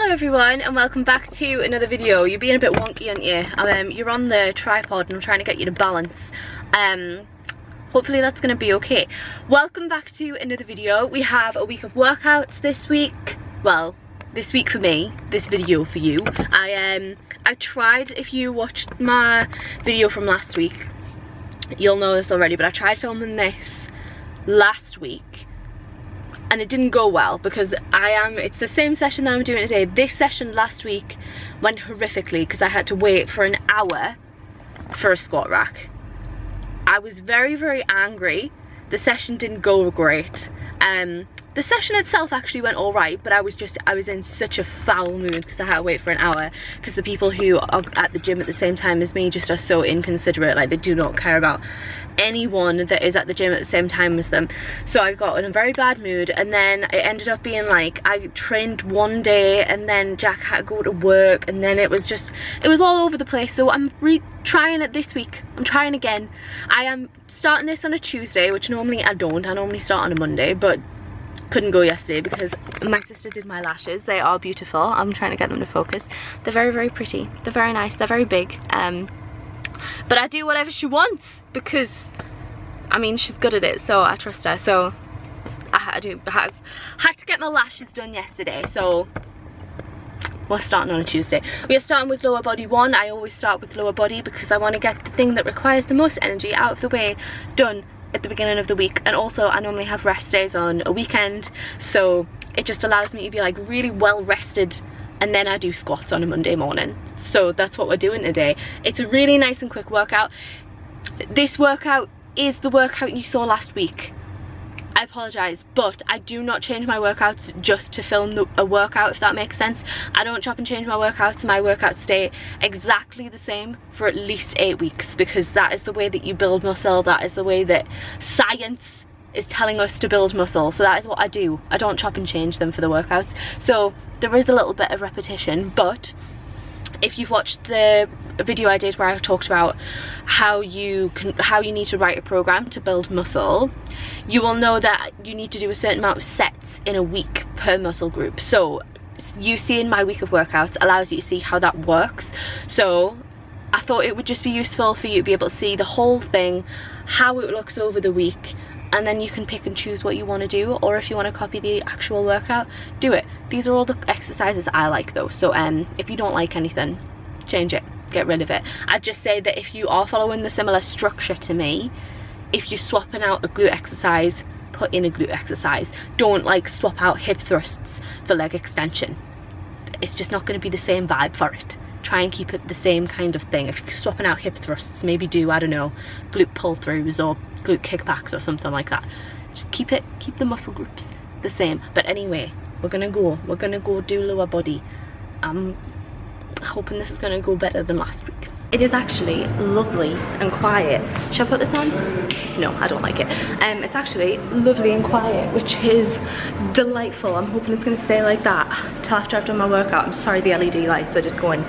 Hello everyone and welcome back to another video. You're being a bit wonky, aren't you? You're on the tripod and I'm trying to get you to balance. Hopefully that's going to be okay. Welcome back to another video. We have a week of workouts this week. Well, this week for me, this video for you. I tried, if you watched my video from last week, you'll know this already, but I tried filming this last week and it didn't go well because it's the same session that I'm doing today. This session last week went horrifically because I had to wait for an hour for a squat rack. I was very angry. The session didn't go great. The session itself actually went alright, but I was in such a foul mood because I had to wait for an hour because the people who are at the gym at the same time as me just are so inconsiderate. Like, they do not care about anyone that is at the gym at the same time as them. So I got in a very bad mood, and then it ended up being like I trained one day and then Jack had to go to work, and then it was all over the place. So I'm trying it this week. I'm trying again. I am starting this on a Tuesday, which normally I don't. I normally start on a Monday, but couldn't go yesterday because my sister did my lashes. They are beautiful. I'm trying to get them to focus. They're very pretty. They're very nice. They're very big. But I do whatever she wants because, I mean, she's good at it, so I trust her. So I had to get my lashes done yesterday. So we're starting on a Tuesday. We are starting with lower body 1. I always start with lower body because I want to get the thing that requires the most energy out of the way done at the beginning of the week. And also I normally have rest days on a weekend, so it just allows me to be like really well rested, and then I do squats on a Monday morning. So that's what we're doing today. It's a really nice and quick workout. This workout is the workout you saw last week. I apologise, but I do not change my workouts just to film a workout, if that makes sense. I don't chop and change my workouts. My workouts stay exactly the same for at least 8 weeks because that is the way that you build muscle. That is the way that science is telling us to build muscle. So that is what I do. I don't chop and change them for the workouts. So there is a little bit of repetition, but if you've watched the video I did where I talked about how you need to write a program to build muscle, you will know that you need to do a certain amount of sets in a week per muscle group. So you seeing my week of workouts allows you to see how that works. So I thought it would just be useful for you to be able to see the whole thing, how it looks over the week, and then you can pick and choose what you want to do, or if you want to copy the actual workout, do it. These are all the exercises I like though, so if you don't like anything, change it, get rid of it. I'd just say that if you are following the similar structure to me, if you're swapping out a glute exercise, put in a glute exercise. Don't like swap out hip thrusts for leg extension. It's just not going to be the same vibe for it. Try and keep it the same kind of thing. If you're swapping out hip thrusts, maybe do, I don't know, glute pull throughs or glute kickbacks or something like that. Just keep the muscle groups the same. But anyway, we're gonna go do lower body. I'm hoping this is gonna go better than last week. It is actually lovely and quiet. Should I put this on? No, I don't like it. It's actually lovely and quiet, which is delightful. I'm hoping it's gonna stay like that till after I've done my workout. I'm sorry the LED lights are just going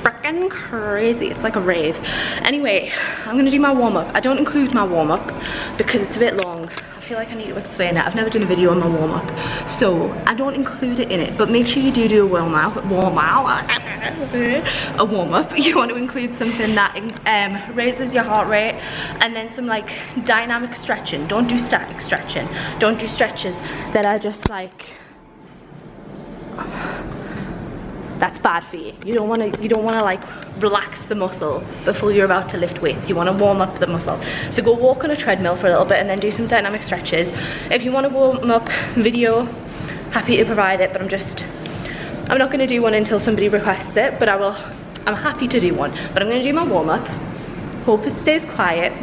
freaking crazy. It's like a rave. Anyway, I'm gonna do my warm-up. I don't include my warm-up because it's a bit long. I feel like I need to explain it. I've never done a video on my warm-up, so I don't include it in it, but make sure you do a warm-up. You want to include something that raises your heart rate, and then some like dynamic stretching. Don't do static stretching. Don't do stretches that are just like, that's bad for you. You don't want to like relax the muscle before you're about to lift weights. You want to warm up the muscle. So go walk on a treadmill for a little bit and then do some dynamic stretches. If you want to warm up video, happy to provide it, but I'm not going to do one until somebody requests it, but I'm happy to do one. But I'm going to do my warm up, hope it stays quiet,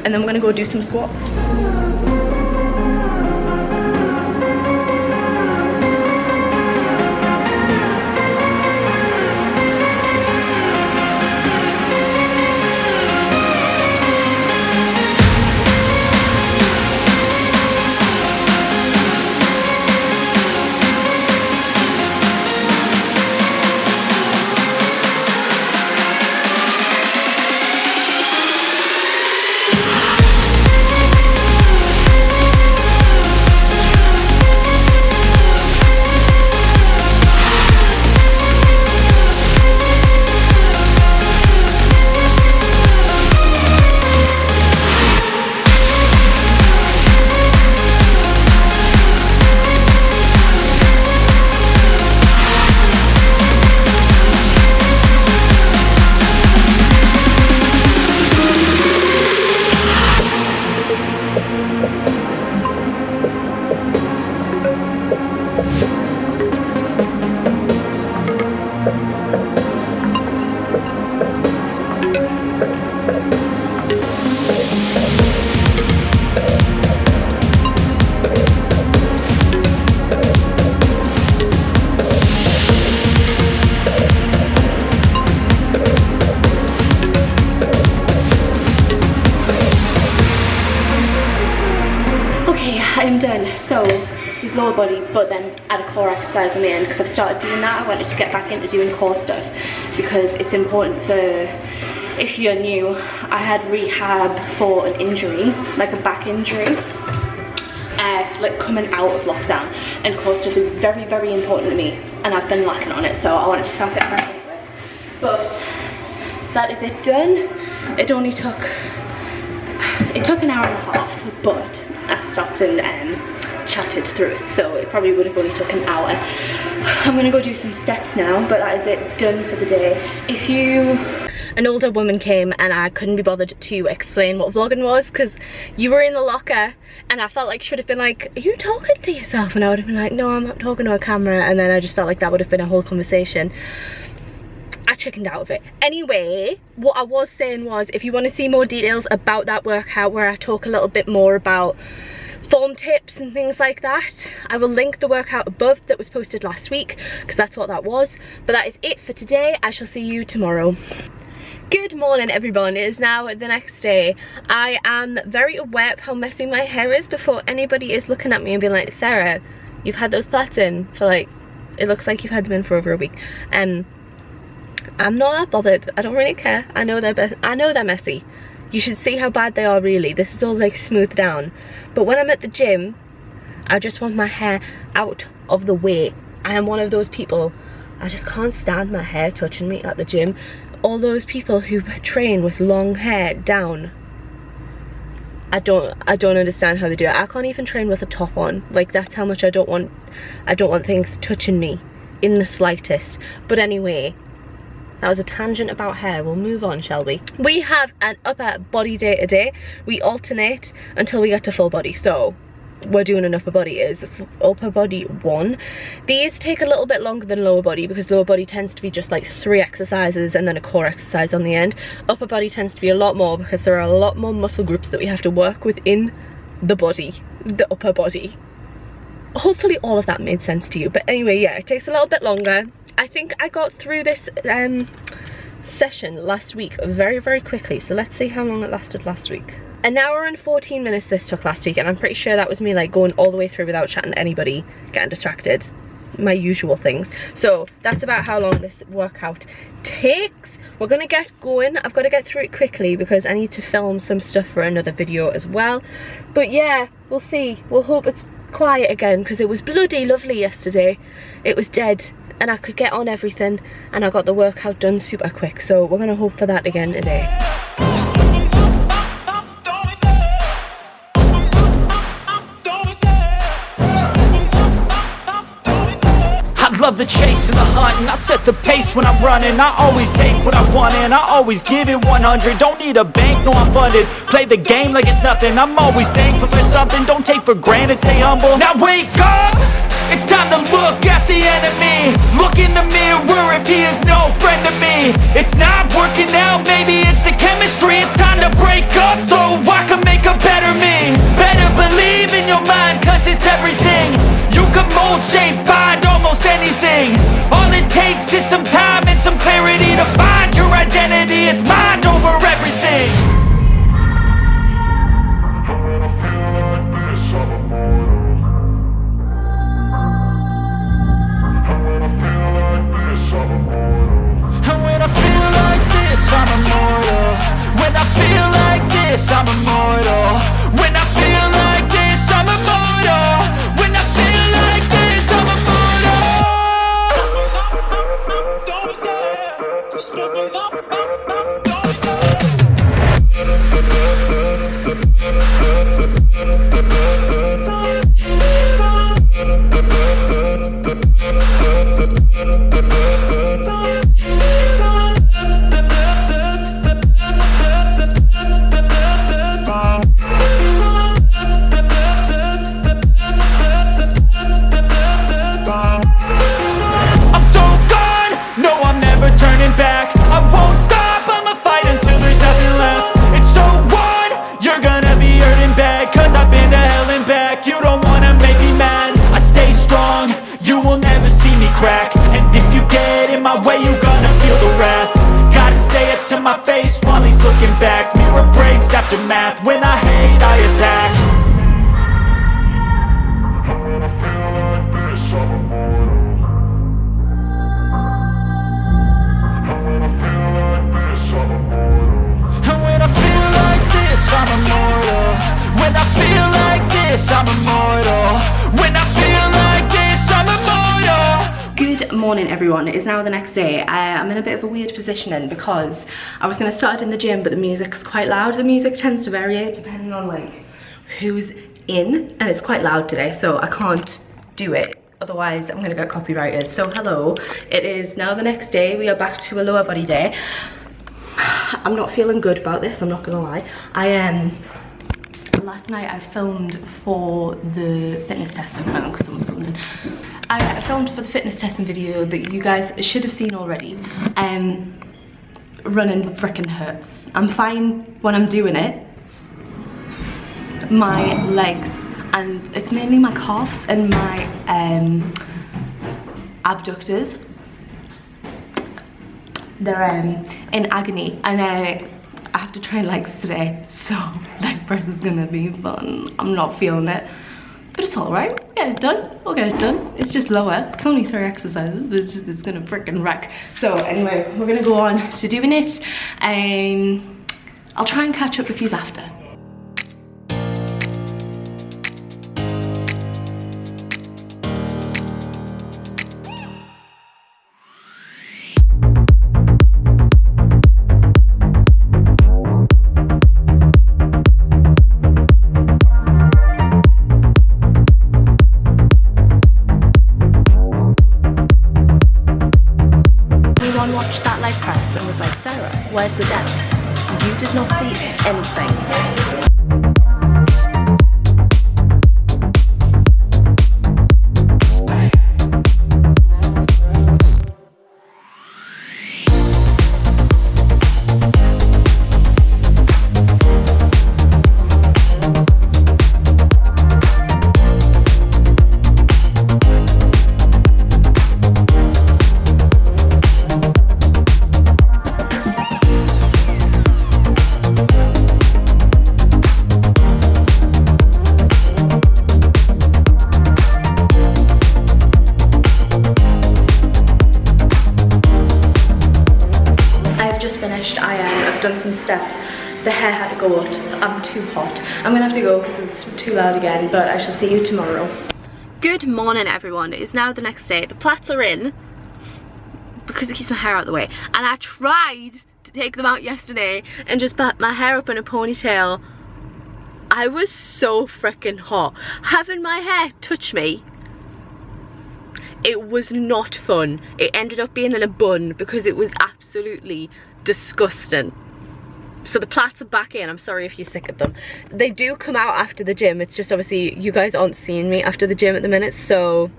and then we're going to go do some squats. with lower body, but then add a core exercise in the end, because I've started doing that. I wanted to get back into doing core stuff because it's important for, if you're new, I had rehab for an injury, like a back injury, like coming out of lockdown, and core stuff is very, very important to me, and I've been lacking on it, so I wanted to start getting back into it. But that is it done. It only took, an hour and a half, but I stopped and chatted through it, so it probably would have only took an hour. I'm gonna go do some steps now, but that is it done for the day. If you... An older woman came and I couldn't be bothered to explain what vlogging was because you were in the locker, and I felt like should have been like, are you talking to yourself? And I would have been like, no, I'm not talking to a camera, and then I just felt like that would have been a whole conversation. I chickened out of it. Anyway, what I was saying was, if you want to see more details about that workout where I talk a little bit more about form tips and things like that, I will link the workout above that was posted last week, because that's what that was. But that is it for today. I shall see you tomorrow. Good morning everyone, it is now the next day. I am very aware of how messy my hair is before anybody is looking at me and being like, Sarah, you've had those plaits in for like, it looks like you've had them in for over a week. I'm not that bothered, I don't really care. I know they're messy. You should see how bad they are really. This is all like smoothed down. But when I'm at the gym, I just want my hair out of the way. I am one of those people, I just can't stand my hair touching me at the gym. All those people who train with long hair down, I don't understand how they do it. I can't even train with a top on. Like, that's how much I don't want things touching me in the slightest. But anyway, that was a tangent about hair. We'll move on, shall we? We have an upper body day today. We alternate until we get to full body. So we're doing an upper body. It is the upper body 1. These take a little bit longer than lower body because lower body tends to be just like 3 exercises and then a core exercise on the end. Upper body tends to be a lot more because there are a lot more muscle groups that we have to work within the body, the upper body. Hopefully all of that made sense to you. But anyway, yeah, it takes a little bit longer. I think I got through this session last week very, very quickly. So let's see how long it lasted last week. An hour and 14 minutes this took last week, and I'm pretty sure that was me like going all the way through without chatting to anybody, getting distracted, my usual things. So that's about how long this workout takes. We're gonna get going. I've got to get through it quickly because I need to film some stuff for another video as well. But yeah, we'll see. We'll hope it's quiet again because it was bloody lovely yesterday. It was dead and I could get on everything and I got the workout done super quick. So we're gonna hope for that again today. Love the chase and the hunt, and I set the pace when I'm running. I always take what I want and I always give it 100. Don't need a bank, no I'm funded. Play the game like it's nothing. I'm always thankful for something. Don't take for granted, stay humble. Now wake up, it's time to look at the enemy. Look in the mirror if he is no friend to me. It's not working out, maybe it's the chemistry. It's time to break up so I can make a better me. Better believe in your mind, cause it's everything. You can mold, shape, find almost anything. All it takes is some time and some clarity to find your identity. It's mind over everything. And when I feel like this, I'm immortal. When I feel like this, I'm immortal. When I feel like this, I'm immortal. When I feel like this, I'm immortal. Don't be scared. Just don't be back. I won't stop, I'ma fight until there's nothing left. It's so on, you're gonna be hurting bad, cause I've been to hell and back. You don't wanna make me mad, I stay strong, you will never see me crack. And if you get in my way, you're gonna feel the wrath. Gotta say it to my face while he's looking back. Mirror breaks after math, when I hate I attack. morning everyone. It is now the next day. I'm in a bit of a weird positioning because I was going to start in the gym, but the music's quite loud. The music tends to vary depending on like who's in, and it's quite loud today, so I can't do it. Otherwise I'm gonna get copyrighted. So hello, it is now the next day. We are back to a lower body day. I'm not feeling good about this, I'm not gonna lie. Last night I filmed for the fitness testing. Hang on, because someone's coming in. I filmed for the fitness testing video that you guys should have seen already. Running frickin' hurts. I'm fine when I'm doing it. My legs, and it's mainly my calves and my abductors, they're in agony, and I have to train legs today, so leg press is gonna be fun. I'm not feeling it, but it's all right. We'll get it done. We'll get it done. It's just lower. It's only 3 exercises, but it's gonna frickin' wreck. So anyway, we're gonna go on to doing it. I'll try and catch up with you after. Watched that leg press and was like, Sarah, where's the depth? You did not see anything. I've done some steps. The hair had to go out. I'm too hot. I'm gonna have to go because it's too loud again, but I shall see you tomorrow. Good morning everyone. It is now the next day. The plaits are in because it keeps my hair out of the way, and I tried to take them out yesterday and just put my hair up in a ponytail. I was so freaking hot. Having my hair touch me, it was not fun. It ended up being in a bun because it was absolutely disgusting. So the plaits are back in. I'm sorry if you're sick of them. They do come out after the gym. It's just obviously you guys aren't seeing me after the gym at the minute, so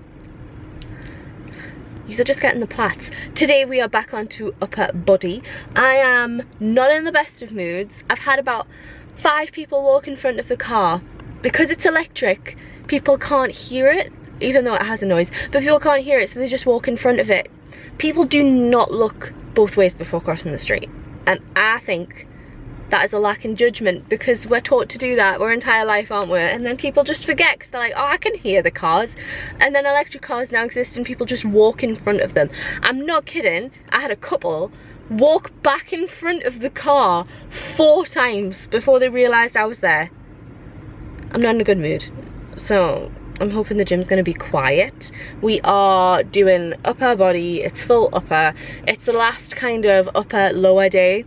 you're just getting the plaits. Today we are back onto upper body. I am not in the best of moods. I've had about 5 people walk in front of the car. Because it's electric, people can't hear it, even though it has a noise, but people can't hear it, so they just walk in front of it. People do not look both ways before crossing the street, and I think that is a lack in judgment, because we're taught to do that our entire life, aren't we? And then people just forget because they're like, oh, I can hear the cars. And then electric cars now exist and people just walk in front of them. I'm not kidding. I had a couple walk back in front of the car 4 times before they realised I was there. I'm not in a good mood. So I'm hoping the gym's going to be quiet. We are doing upper body. It's full upper. It's the last kind of upper lower day.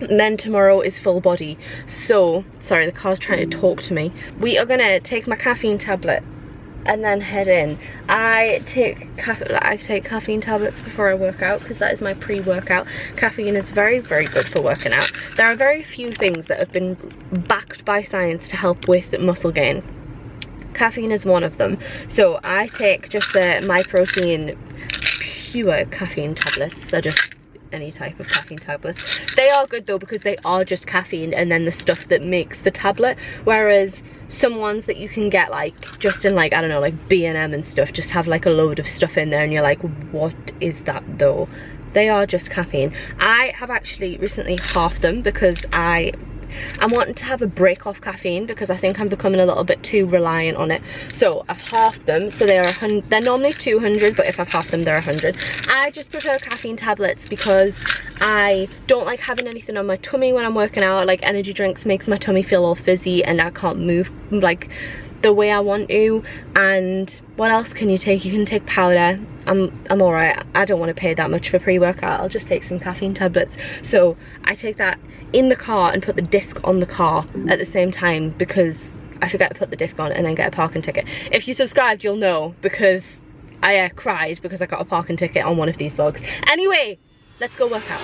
And then tomorrow is full body. So, sorry, the car's trying to talk to me. We are gonna take my caffeine tablet and then head in. I take caffeine tablets before I work out because that is my pre-workout. Caffeine is very, very good for working out. There are very few things that have been backed by science to help with muscle gain. Caffeine is one of them. So I take just the My Protein pure caffeine tablets. They're just any type of caffeine tablets. They are good though because they are just caffeine and then the stuff that makes the tablet, whereas some ones that you can get like just in like, I don't know, like B&M and stuff, just have like a load of stuff in there and you're like, what is that though? They are just caffeine. I have actually recently halved them because I'm wanting to have a break off caffeine because I think I'm becoming a little bit too reliant on it. So I've halved them, so they're normally 200, but if I've halved them, they're 100. I just prefer caffeine tablets because I don't like having anything on my tummy when I'm working out. Like energy drinks makes my tummy feel all fizzy and I can't move like the way I want to. And what else can you take? You can take powder. I'm alright. I don't want to pay that much for pre-workout. I'll just take some caffeine tablets. So I take that in the car and put the disc on the car at the same time, because I forget to put the disc on and then get a parking ticket. If you subscribed, you'll know, because I cried because I got a parking ticket on one of these vlogs. Anyway, let's go work out.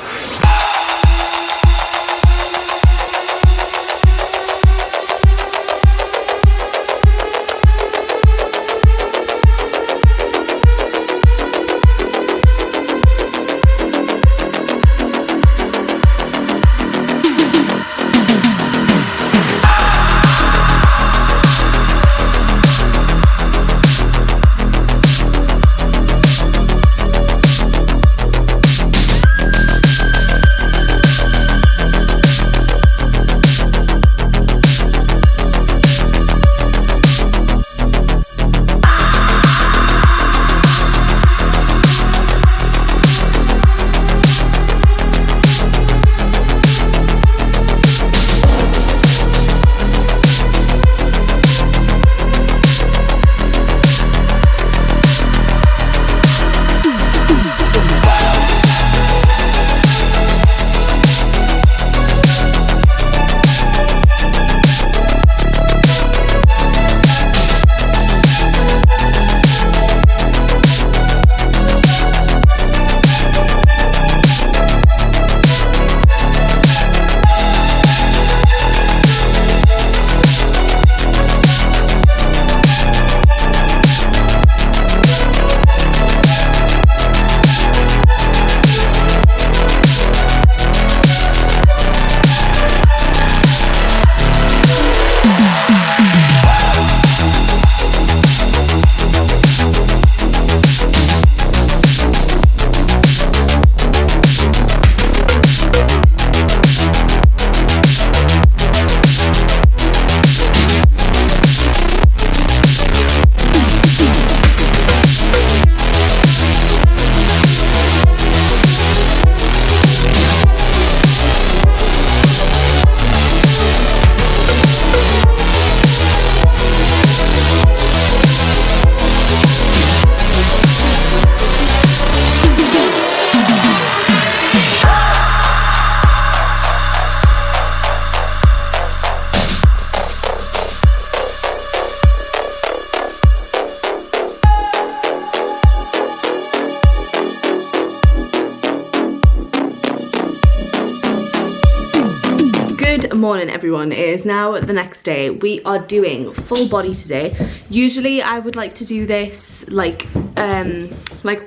Good morning everyone. It is now the next day. We are doing full body today. Usually I would like to do this like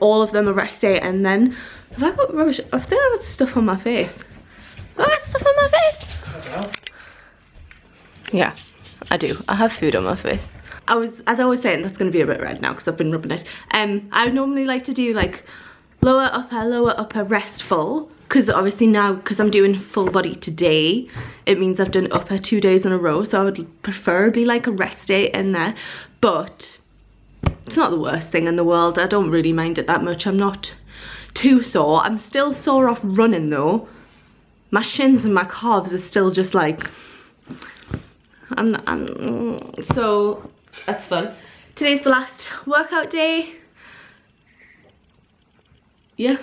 all of them a rest day, and then have I got rubbish? I think I got stuff on my face. Have I got stuff on my face? I don't know. Yeah, I do. I have food on my face. As I was saying, that's going to be a bit red now because I've been rubbing it. I normally like to do like lower, upper, rest, full. Because obviously now, because I'm doing full body today, it means I've done upper 2 days in a row. So I would preferably like a rest day in there. But it's not the worst thing in the world. I don't really mind it that much. I'm not too sore. I'm still sore off running though. My shins and my calves are still just like... So that's fun. Today's the last workout day. Yeah.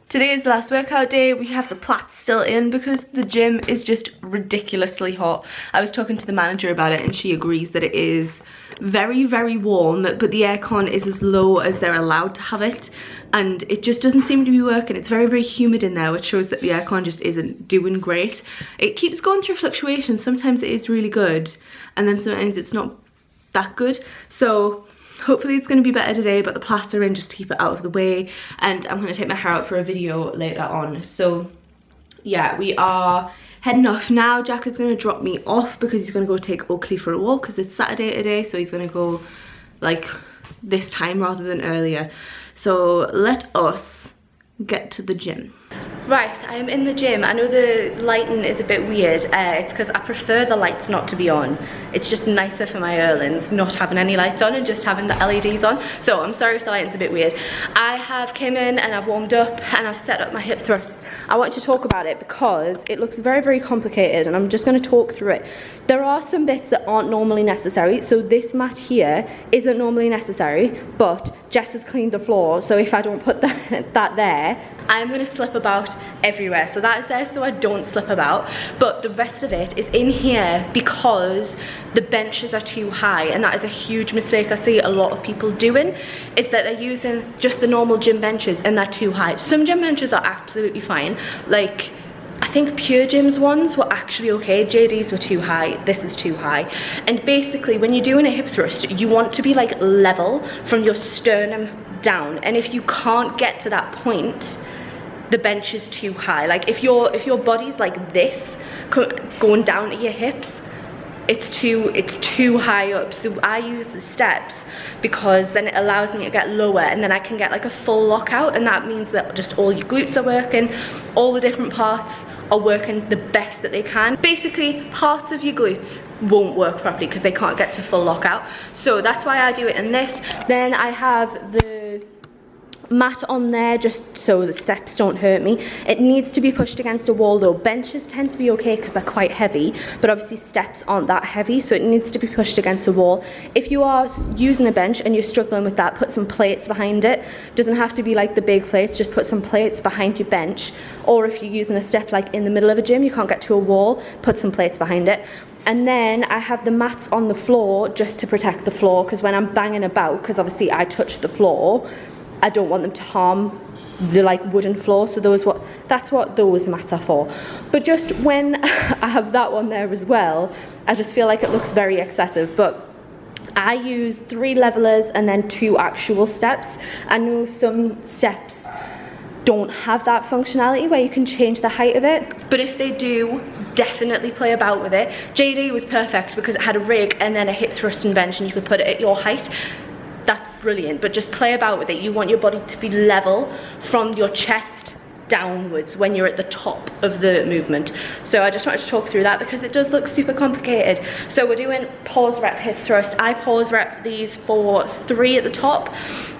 Today is the last workout day. We have the plats still in because the gym is just ridiculously hot. I was talking to the manager about it and she agrees that it is very, very warm, but the aircon is as low as they're allowed to have it, and it just doesn't seem to be working. It's very, very humid in there, which shows that the aircon just isn't doing great. It keeps going through fluctuations. Sometimes it is really good and then sometimes it's not that good. So hopefully it's going to be better today, but the plats are in just to keep it out of the way, and I'm going to take my hair out for a video later on. So yeah, we are heading off now. Jack is going to drop me off because he's going to go take Oakley for a walk because it's Saturday today, so he's going to go like this time rather than earlier. So let us get to the gym. Right, I am in the gym. I know the lighting is a bit weird. It's because I prefer the lights not to be on. It's just nicer for my Erlands not having any lights on and just having the LEDs on. So I'm sorry if the lighting's a bit weird. I have came in and I've warmed up and I've set up my hip thrusts. I want to talk about it because it looks very, very complicated, and I'm just going to talk through it. There are some bits that aren't normally necessary. So this mat here isn't normally necessary, but Jess has cleaned the floor. So if I don't put that there, I'm going to slip about everywhere. So that is there so I don't slip about. But the rest of it is in here because the benches are too high, and that is a huge mistake I see a lot of people doing, is that they're using just the normal gym benches and they're too high. Some gym benches are absolutely fine. Like, I think Pure Gym's ones were actually okay. JD's were too high. This is too high. And basically, when you're doing a hip thrust, you want to be like level from your sternum down. And if you can't get to that point, the bench is too high. Like if your body's like this, going down to your hips, it's too high up. So I use the steps because then it allows me to get lower, and then I can get like a full lockout, and that means that just all your glutes are working, all the different parts are working the best that they can. Basically, parts of your glutes won't work properly because they can't get to full lockout. So that's why I do it in this. Then I have the mat on there just so the steps don't hurt me. It needs to be pushed against a wall though. Benches tend to be okay because they're quite heavy, but obviously steps aren't that heavy, so it needs to be pushed against a wall. If you are using a bench and you're struggling with that, put some plates behind it. Doesn't have to be like the big plates, just put some plates behind your bench. Or if you're using a step like in the middle of a gym, you can't get to a wall, put some plates behind it. And then I have the mats on the floor just to protect the floor, because when I'm banging about, because obviously I touch the floor, I don't want them to harm the like wooden floor. So that's what those mats are for. But just when I have that one there as well, I just feel like it looks very excessive. But I use 3 levelers and then 2 actual steps. I know some steps don't have that functionality where you can change the height of it, but if they do, definitely play about with it. JD was perfect because it had a rig and then a hip thrusting bench, and you could put it at your height. That's brilliant, but just play about with it. You want your body to be level from your chest downwards when you're at the top of the movement. So I just wanted to talk through that because it does look super complicated. So we're doing pause rep hip thrust. I pause rep these for 3 at the top.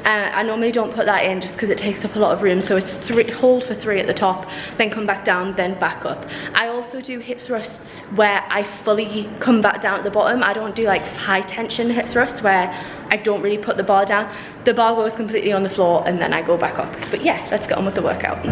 I normally don't put that in just because it takes up a lot of room. So it's 3, hold for 3 at the top, then come back down, then back up. I also do hip thrusts where I fully come back down at the bottom. I don't do like high tension hip thrusts where I don't really put the bar down. The bar goes completely on the floor and then I go back up. But yeah, let's get on with the workout.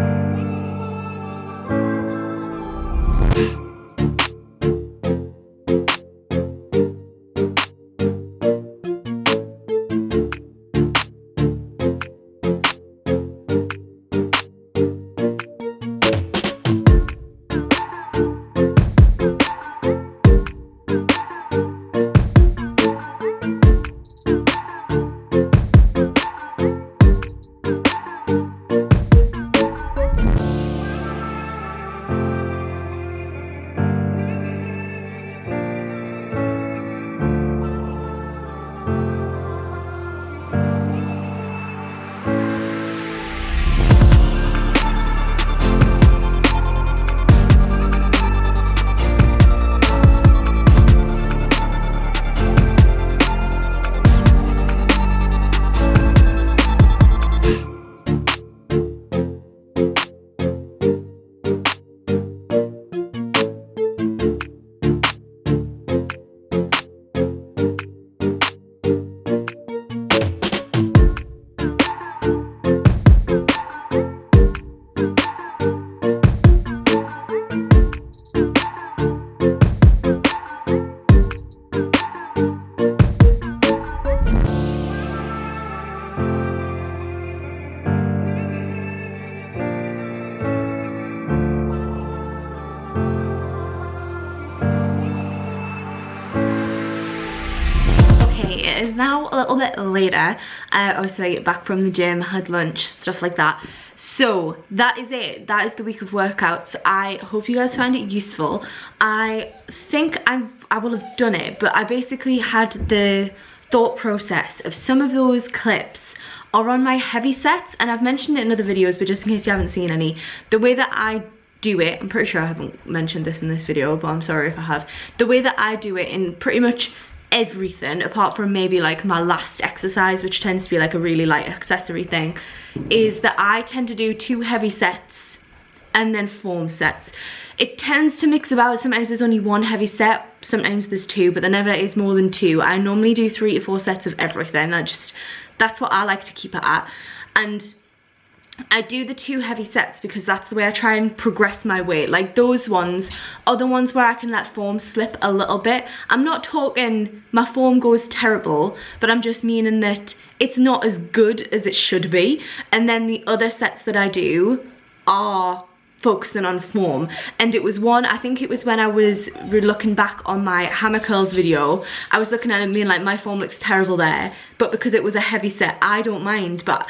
It is now a little bit later. Obviously back from the gym, had lunch, stuff like that. So that is it. That is the week of workouts. I hope you guys find it useful. I think I will have done it, but I basically had the thought process of some of those clips are on my heavy sets, and I've mentioned it in other videos, but just in case you haven't seen any, the way that I do it, I'm pretty sure I haven't mentioned this in this video, but I'm sorry if I have. The way that I do it in pretty much everything, apart from maybe like my last exercise, which tends to be like a really light accessory thing, is that I tend to do 2 heavy sets and then form sets. It tends to mix about. Sometimes there's only 1 heavy set, sometimes there's 2, but there never is more than 2. I normally do 3 to 4 sets of everything. That's what I like to keep it at. And I do the 2 heavy sets because that's the way I try and progress my weight. Like, those ones are the ones where I can let form slip a little bit. I'm not talking my form goes terrible, but I'm just meaning that it's not as good as it should be. And then the other sets that I do are focusing on form. And it was one, I think it was when I was looking back on my hammer curls video, I was looking at it and being like, my form looks terrible there. But because it was a heavy set, I don't mind, but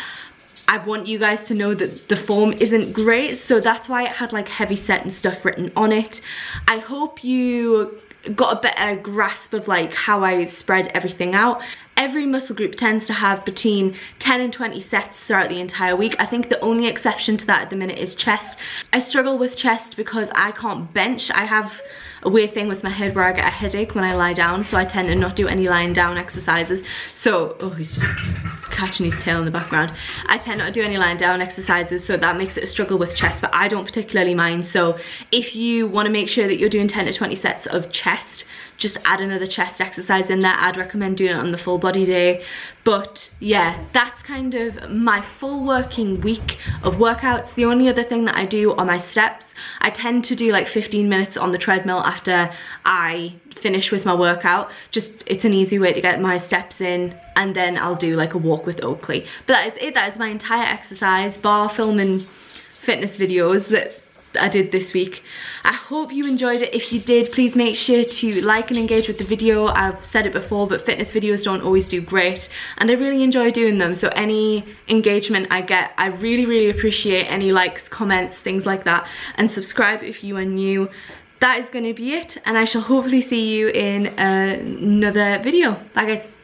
I want you guys to know that the form isn't great, so that's why it had like heavy set and stuff written on it. I hope you got a better grasp of like how I spread everything out. Every muscle group tends to have between 10 and 20 sets throughout the entire week. I think the only exception to that at the minute is chest. I struggle with chest because I can't bench. I have a weird thing with my head where I get a headache when I lie down, so I tend to not do any lying down exercises. So, oh, he's just catching his tail in the background. I tend not to do any lying down exercises, so that makes it a struggle with chest, but I don't particularly mind. So if you want to make sure that you're doing 10 to 20 sets of chest, just add another chest exercise in there. I'd recommend doing it on the full body day. But yeah, that's kind of my full working week of workouts. The only other thing that I do are my steps. I tend to do like 15 minutes on the treadmill after I finish with my workout. Just, it's an easy way to get my steps in, and then I'll do like a walk with Oakley. But that is it. That is my entire exercise, bar filming fitness videos that I did this week. I hope you enjoyed it. If you did, please make sure to like and engage with the video. I've said it before, but fitness videos don't always do great, and I really enjoy doing them, so any engagement I get, I really appreciate. Any likes, comments, things like that, and subscribe if you are new. That is going to be it, and I shall hopefully see you in another video. Bye guys.